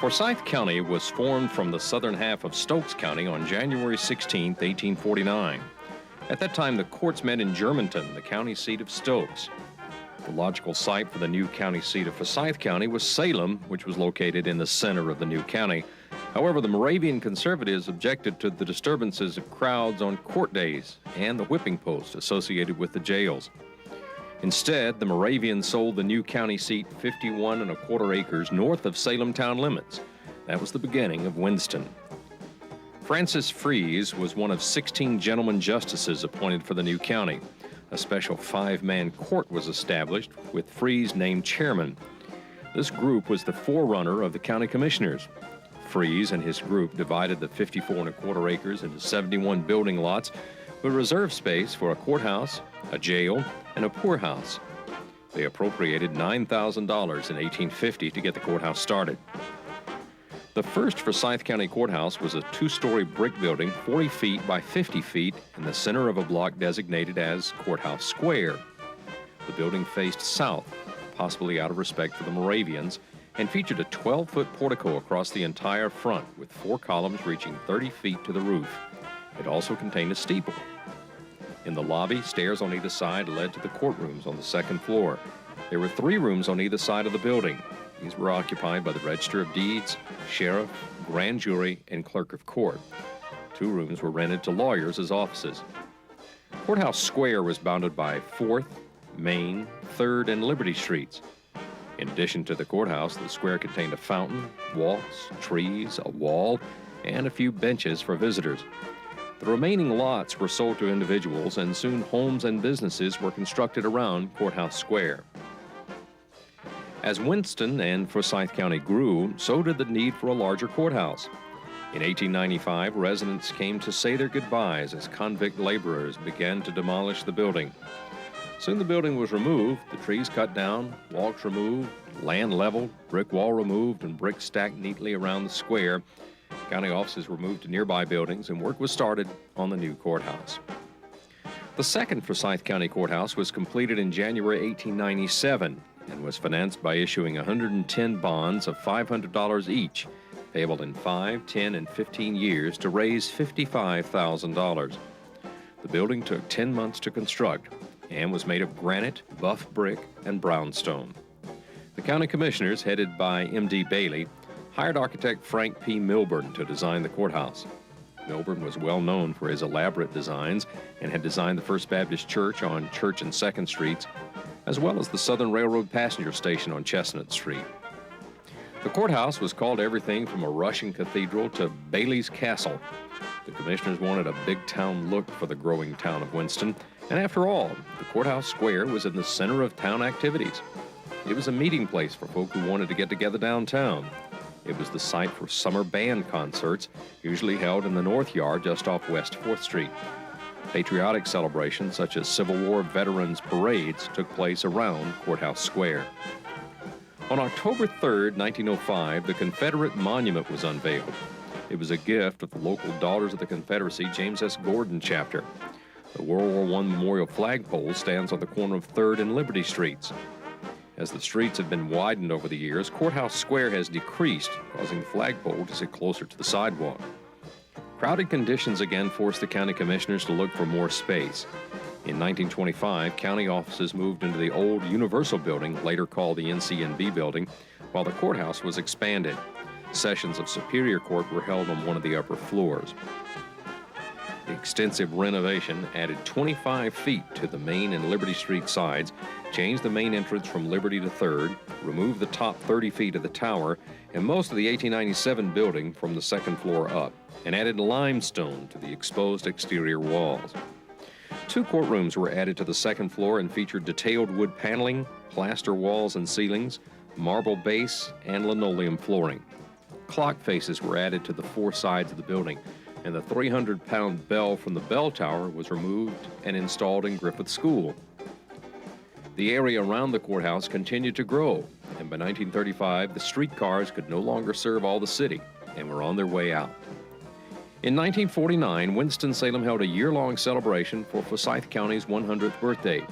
Forsyth County was formed from the southern half of Stokes County on January 16, 1849. At that time, the courts met in Germantown, the county seat of Stokes. The logical site for the new county seat of Forsyth County was Salem, which was located in the center of the new county. However, the Moravian conservatives objected to the disturbances of crowds on court days and the whipping post associated with the jails. Instead, the Moravians sold the new county seat 51¼ acres north of Salem town limits. That was the beginning of Winston. Francis Fries was one of 16 gentlemen justices appointed for the new county. A special 5-man court was established with Fries named chairman. This group was the forerunner of the county commissioners. Fries and his group divided the 54¼ acres into 71 building lots with reserved space for a courthouse, a jail, and a poorhouse. They appropriated $9,000 in 1850 to get the courthouse started. The first Forsyth County Courthouse was a 2-story brick building 40 feet by 50 feet in the center of a block designated as Courthouse Square. The building faced south, possibly out of respect for the Moravians, and featured a 12-foot portico across the entire front with 4 columns reaching 30 feet to the roof. It also contained a steeple. In the lobby, stairs on either side led to the courtrooms on the 2nd floor. There were 3 rooms on either side of the building. These were occupied by the Register of Deeds, Sheriff, Grand Jury, and Clerk of Court. 2 rooms were rented to lawyers as offices. Courthouse Square was bounded by 4th, Main, 3rd, and Liberty Streets. In addition to the courthouse, the square contained a fountain, walks, trees, a wall, and a few benches for visitors. The remaining lots were sold to individuals, and soon homes and businesses were constructed around Courthouse Square. As Winston and Forsyth County grew, so did the need for a larger courthouse. In 1895, residents came to say their goodbyes as convict laborers began to demolish the building. Soon the building was removed, the trees cut down, walks removed, land leveled, brick wall removed, and bricks stacked neatly around the square. County offices were moved to nearby buildings, and work was started on the new courthouse. The second Forsyth County Courthouse was completed in January 1897 and was financed by issuing 110 bonds of $500 each, payable in 5, 10, and 15 years to raise $55,000. The building took 10 months to construct and was made of granite, buff brick, and brownstone. The county commissioners, headed by M.D. Bailey, hired architect Frank P. Milburn to design the courthouse. Milburn was well known for his elaborate designs and had designed the First Baptist Church on Church and 2nd Streets, as well as the Southern Railroad passenger station on Chestnut Street. The courthouse was called everything from a Russian cathedral to Bailey's Castle. The commissioners wanted a big town look for the growing town of Winston, and after all, the courthouse square was in the center of town activities. It was a meeting place for folk who wanted to get together downtown. It was the site for summer band concerts, usually held in the North Yard just off West 4th Street. Patriotic celebrations such as Civil War veterans parades took place around Courthouse Square. On October 3, 1905, the Confederate Monument was unveiled. It was a gift of the local Daughters of the Confederacy James S. Gordon chapter. The World War I Memorial Flagpole stands on the corner of 3rd and Liberty Streets. As the streets have been widened over the years, Courthouse Square has decreased, causing the flagpole to sit closer to the sidewalk. Crowded conditions again forced the county commissioners to look for more space. In 1925, county offices moved into the old Universal Building, later called the NCNB Building, while the courthouse was expanded. Sessions of Superior Court were held on one of the upper floors. The extensive renovation added 25 feet to the Main and Liberty Street sides, changed the main entrance from Liberty to 3rd, removed the top 30 feet of the tower and most of the 1897 building from the 2nd floor up, and added limestone to the exposed exterior walls. 2 courtrooms were added to the 2nd floor and featured detailed wood paneling, plaster walls and ceilings, marble base, and linoleum flooring. Clock faces were added to the 4 sides of the building, and the 300-pound bell from the bell tower was removed and installed in Griffith School. The area around the courthouse continued to grow, and by 1935, the streetcars could no longer serve all the city and were on their way out. In 1949, Winston-Salem held a year-long celebration for Forsyth County's 100th birthday.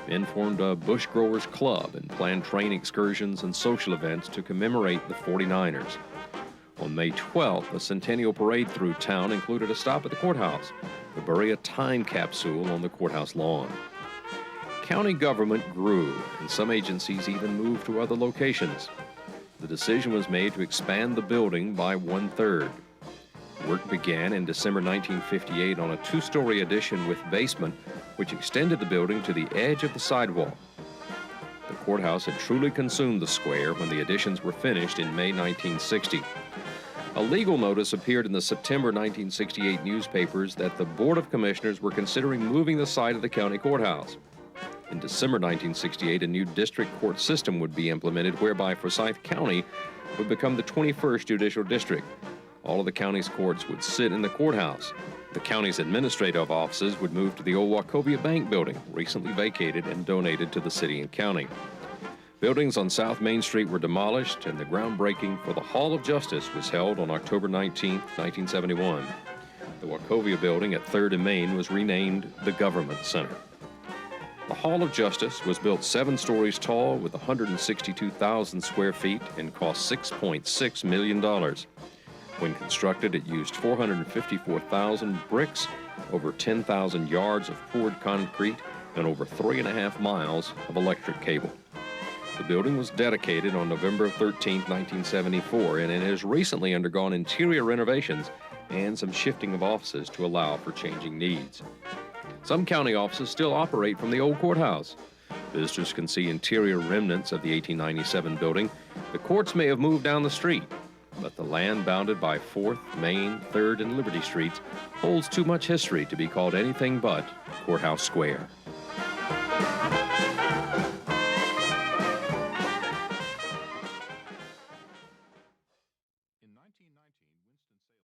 Men formed a Bush Growers Club and planned train excursions and social events to commemorate the 49ers. On May 12th, a centennial parade through town included a stop at the courthouse to bury a time capsule on the courthouse lawn. County government grew, and some agencies even moved to other locations. The decision was made to expand the building by 1/3. Work began in December 1958 on a 2-story addition with basement, which extended the building to the edge of the sidewalk. The courthouse had truly consumed the square when the additions were finished in May 1960. A legal notice appeared in the September 1968 newspapers that the Board of Commissioners were considering moving the site of the county courthouse. In December 1968, a new district court system would be implemented whereby Forsyth County would become the 21st Judicial District. All of the county's courts would sit in the courthouse. The county's administrative offices would move to the old Wachovia Bank building, recently vacated and donated to the city and county. Buildings on South Main Street were demolished, and the groundbreaking for the Hall of Justice was held on October 19, 1971. The Wachovia building at 3rd and Main was renamed the Government Center. The Hall of Justice was built 7 stories tall with 162,000 square feet and cost $6.6 million. When constructed, it used 454,000 bricks, over 10,000 yards of poured concrete, and over 3.5 miles of electric cable. The building was dedicated on November 13, 1974, and it has recently undergone interior renovations and some shifting of offices to allow for changing needs. Some county offices still operate from the old courthouse. Visitors can see interior remnants of the 1897 building. The courts may have moved down the street, but the land bounded by 4th, Main, 3rd, and Liberty Streets holds too much history to be called anything but Courthouse Square. In 1919, Winston-Salem